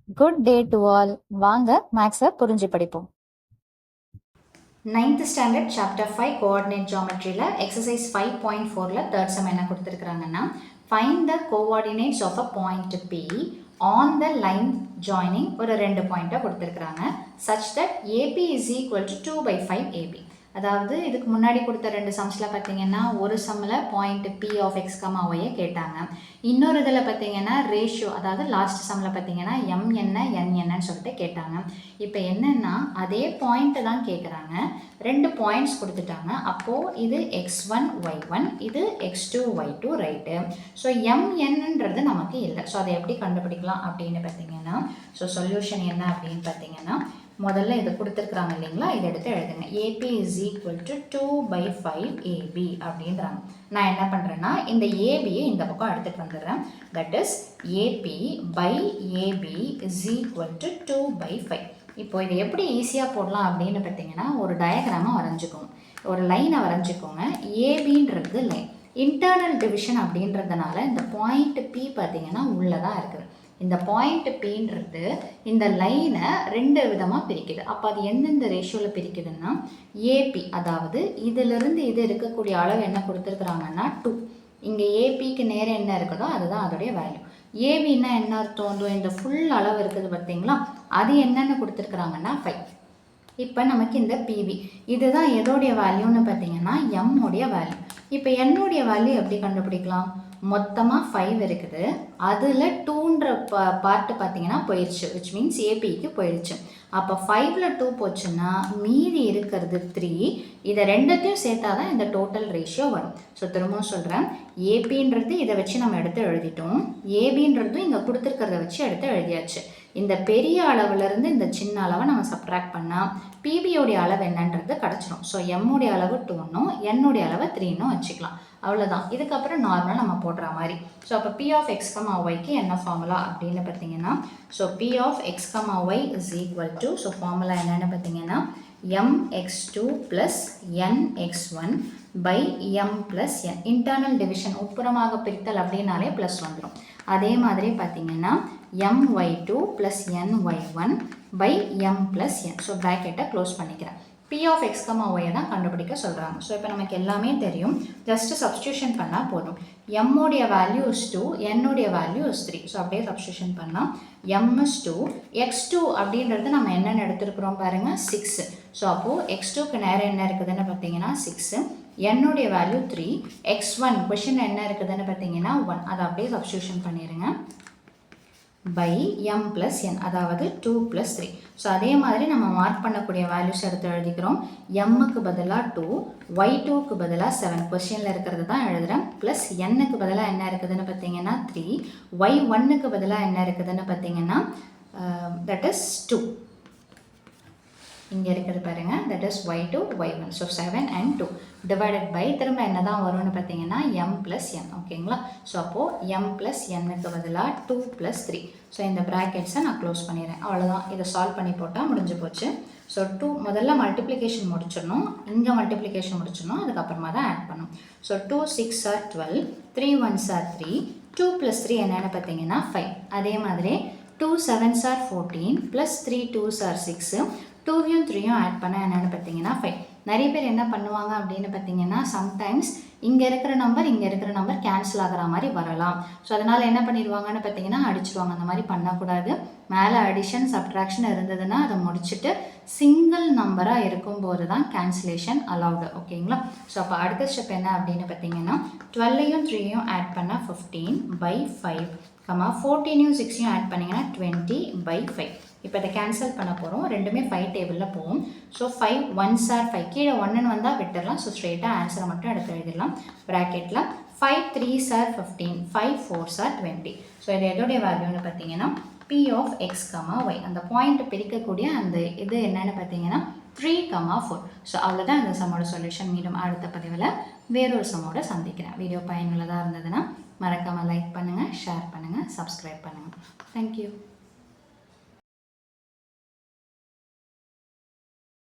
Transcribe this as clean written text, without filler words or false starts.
Good day to all. வாங்க மேக்ஸை புரிஞ்சு படிப்போம். 9th ஸ்டாண்டர்ட் சாப்டர் 5 கோஆர்டினேட் ஜியோமெட்ரியில் எக்ஸசைஸ் 5.4ல் தேர்ட் சம் என்ன கொடுத்துருக்குறாங்கன்னா, find the coordinates of a point P on the line joining ஒரு 2 பாயிண்ட்டை கொடுத்துருக்குறாங்க. Such that AP is equal to 2/5 AB. அதாவது இதுக்கு முன்னாடி கொடுத்த 2 சம்ஸில் பார்த்தீங்கன்னா ஒரு சம்மில் பாயிண்ட் P ஆஃப் X, Yயை கேட்டாங்க. இன்னொரு இதில் பார்த்தீங்கன்னா ரேஷியோ, அதாவது லாஸ்ட் சம்மில் பார்த்தீங்கன்னா M என்ன N என்னன்னு சொல்லிட்டு கேட்டாங்க. இப்போ என்னென்னா அதே பாயிண்ட்டை தான் கேட்குறாங்க, 2 பாயிண்ட்ஸ் கொடுத்துட்டாங்க. அப்போது இது X1 Y1, இது X2 Y2, ரைட்டு. ஸோ MNன்றது நமக்கு இல்லை. ஸோ அதை எப்படி கண்டுபிடிக்கலாம் அப்படின்னு பார்த்தீங்கன்னா, ஸோ சொல்யூஷன் என்ன அப்படின்னு பார்த்தீங்கன்னா, முதல்ல இதை கொடுத்துருக்குறாங்க இல்லைங்களா, இதை எடுத்து எழுதுங்க. AP is equal to 2/5 AB அப்படின்றாங்க. நான் என்ன பண்ணுறேன்னா இந்த ஏபியை இந்த பக்கம் எடுத்துகிட்டு வந்துடுறேன். That is AP by AB is equal to 2/5. இப்போ இதை எப்படி ஈஸியாக போடலாம் அப்படின்னு பார்த்தீங்கன்னா, ஒரு டயக்ராமாக வரைஞ்சிக்கோங்க, ஒரு லைனை வரைஞ்சிக்கோங்க. ஏபின்றது லைன், இன்டர்னல் டிவிஷன் அப்படின்றதுனால இந்த பாயிண்ட் P பார்த்தீங்கன்னா உள்ளே தான் இருக்குது. இந்த பாயிண்ட் Pன்றது இந்த லைனை 2 விதமாக பிரிக்குது. அப்போ அது எந்தெந்த ரேஷியோவில் பிரிக்குதுன்னா, AP, அதாவது இதிலிருந்து இது இருக்கக்கூடிய அளவு என்ன கொடுத்துருக்குறாங்கன்னா 2. இங்கே ஏபிக்கு நேரம் என்ன இருக்குதோ அதுதான் அதோடைய வேல்யூ. ஏபின்னா என்ன அர்த்தம்? இந்த ஃபுல் அளவு இருக்குது பார்த்தீங்களா, அது என்னென்னு கொடுத்துருக்குறாங்கன்னா 5. இப்போ நமக்கு இந்த பிவி இதுதான் எதோடைய வேல்யூன்னு பார்த்தீங்கன்னா எம்முடைய வேல்யூ. இப்போ என்னுடைய வேல்யூ எப்படி கண்டுபிடிக்கலாம்? மொத்தமாக 5 இருக்குது, அதில் 2ன்ற பார்ட்டு பார்த்தீங்கன்னா போயிடுச்சு, விச் மீன்ஸ் ஏபிக்கு போயிடுச்சு. அப்போ 5ல் 2 போச்சுன்னா மீதி இருக்கிறது 3. இதை ரெண்டத்தையும் சேர்த்தா தான் இந்த டோட்டல் ரேஷியோ வரும். ஸோ திரும்பவும் சொல்கிறேன், ஏபின்றது இதை வச்சு நம்ம எடுத்து எழுதிட்டோம், ஏபின்றதும் இங்கே கொடுத்துருக்கிறத வச்சு எடுத்து எழுதியாச்சு. இந்த பெரிய அளவுலேருந்து இந்த சின்ன அளவை நம்ம சப்ட்ராக்ட் பண்ணால் பிபியோடைய அளவு என்னன்றது கிடச்சிரும். ஸோ எம்முடைய அளவு 2ன்னும் என்னுடைய அளவு 3ன்னும் வச்சுக்கலாம். அவ்வளோதான். இதுக்கப்புறம் நார்மலாக நம்ம போடுற மாதிரி. ஸோ அப்போ P ஆஃப் X, Yக்கு என்ன ஃபார்முலா அப்படின்னு பார்த்தீங்கன்னா, so P of X, Y is equal to, so formula என்னென்னு பார்த்தீங்கன்னா MX2 plus NX1 by M plus N. Internal division, உட்புறமாக பிரித்தல் அப்படின்னாலே ப்ளஸ் வந்துடும். அதே மாதிரி பார்த்தீங்கன்னா MY2 plus NY1 by M plus N. So ப்ராக்கெட்டை க்ளோஸ் பண்ணிக்கிறேன். P ஆஃப் X, Y தான் கண்டுபிடிக்க சொல்கிறாங்க. ஸோ இப்போ நமக்கு எல்லாமே தெரியும், ஜஸ்ட்டு சப்ஸ்டியூஷன் பண்ணால் போதும். எம்முடைய வேல்யூ இஸ் 2, என்னுடைய வேல்யூ இஸ் 3. ஸோ அப்படியே சப்ஸ்டியூஷன் பண்ணால் M இஸ் 2, X2 அப்படின்றது நம்ம என்னென்னு எடுத்துருக்குறோம் பாருங்கள், 6. ஸோ அப்போது X2க்கு நேரம் என்ன இருக்குதுன்னு பார்த்தீங்கன்னா 6, என்னுடைய வேல்யூ 3, X1 கொஷின் என்ன இருக்குதுன்னு பார்த்தீங்கன்னா 1. அதை அப்படியே சப்ஸ்டியூஷன் பண்ணிடுங்க பை M ப்ளஸ் N, அதாவது 2 ப்ளஸ் 3. ஸோ அதே மாதிரி நம்ம மார்க் பண்ணக்கூடிய வேல்யூஸ் எடுத்து எழுதிக்கிறோம். எம்முக்கு பதிலாக 2, Y2க்கு பதிலாக 7, கொஸ்டினில் இருக்கிறது தான் எழுதுகிறேன். ப்ளஸ் Nனுக்கு பதிலாக என்ன இருக்குதுன்னு பார்த்தீங்கன்னா 3, Y1க்கு பதிலாக என்ன இருக்குதுன்னு பார்த்தீங்கன்னா தட் இஸ் 2. இங்கே இருக்கிறது பாருங்கள், that is Y2, Y1. So 7 and 2 divided by திரும்ப என்ன தான் வரும்னு பார்த்தீங்கன்னா M ப்ளஸ் N. ஓகேங்களா? ஸோ அப்போது M ப்ளஸ் Nனுக்கு பதிலாக 2 ப்ளஸ் 3. ஸோ இந்த ப்ராக்கெட்ஸை நான் க்ளோஸ் பண்ணிடுறேன். அவ்வளோதான். இதை சால்வ் பண்ணி போட்டால் முடிஞ்சு போச்சு. ஸோ 2 முதல்ல மல்டிப்ளிகேஷன் முடிச்சிடணும், இங்கே மல்டிப்ளிகேஷன் முடிச்சிடணும், அதுக்கப்புறமா தான் ஆட் பண்ணணும். So 2 6 are 12, 3 1s are 3, 2 plus 3 என்னென்னு பார்த்தீங்கன்னா 5. அதே மாதிரி 2 7s are 14 plus 3 2s are 6, 2யும் 3யும் ஆட் பண்ண என்னென்னு பார்த்தீங்கன்னா 5. நிறைய பேர் என்ன பண்ணுவாங்க அப்படின்னு பார்த்தீங்கன்னா, சம்டைம்ஸ் இங்கே இருக்கிற நம்பர் இங்கே இருக்கிற நம்பர் கேன்சல் ஆகிற மாதிரி வரலாம். ஸோ அதனால் என்ன பண்ணிடுவாங்கன்னு பார்த்தீங்கன்னா அடிச்சிடுவாங்க. அந்த மாதிரி பண்ணக்கூடாது. மேலே அடிஷன் சப்ட்ராக்ஷன் இருந்ததுன்னா அதை முடிச்சுட்டு சிங்கிள் நம்பராக இருக்கும்போது தான் கேன்சலேஷன் அலவுடு. ஓகேங்களா? ஸோ அப்போ அடுத்த ஸ்டெப் என்ன அப்படின்னு பார்த்தீங்கன்னா 12யும் 3யும் ஆட் பண்ணால் 15/5, 14யும் 6யும் ஆட் பண்ணிங்கன்னா 20/5. இப்போ இதை கேன்சல் பண்ண போகிறோம். ரெண்டுமே 5 டேபிளில் போகும். ஸோ 5 1s are 5, கீழே 1ன்னு வந்தால் விட்டுடலாம். ஸோ ஸ்ட்ரெயிட்டாக ஆன்சரை மட்டும் எடுத்து எழுதிடலாம். ப்ராக்கெட்டில் 5 3s are 15, 5 4s are 20. So இது எதோடைய வேல்யூன்னு பார்த்தீங்கன்னா P ஆஃப் X, Y. அந்த பாயிண்ட் பிரிக்கக்கூடிய அந்த இது என்னென்னு பார்த்தீங்கன்னா 3, 4. ஸோ அவ்வளோதான் இந்த சம்மோட சொல்யூஷன். மீண்டும் அடுத்த பதிவில் வேறொரு சம்மோட சந்திக்கிறேன். வீடியோ பயனுள்ளதாக இருந்ததுன்னா மறக்காமல் லைக் பண்ணுங்கள், ஷேர் பண்ணுங்கள், சப்ஸ்கிரைப் பண்ணுங்கள். தேங்க்யூ.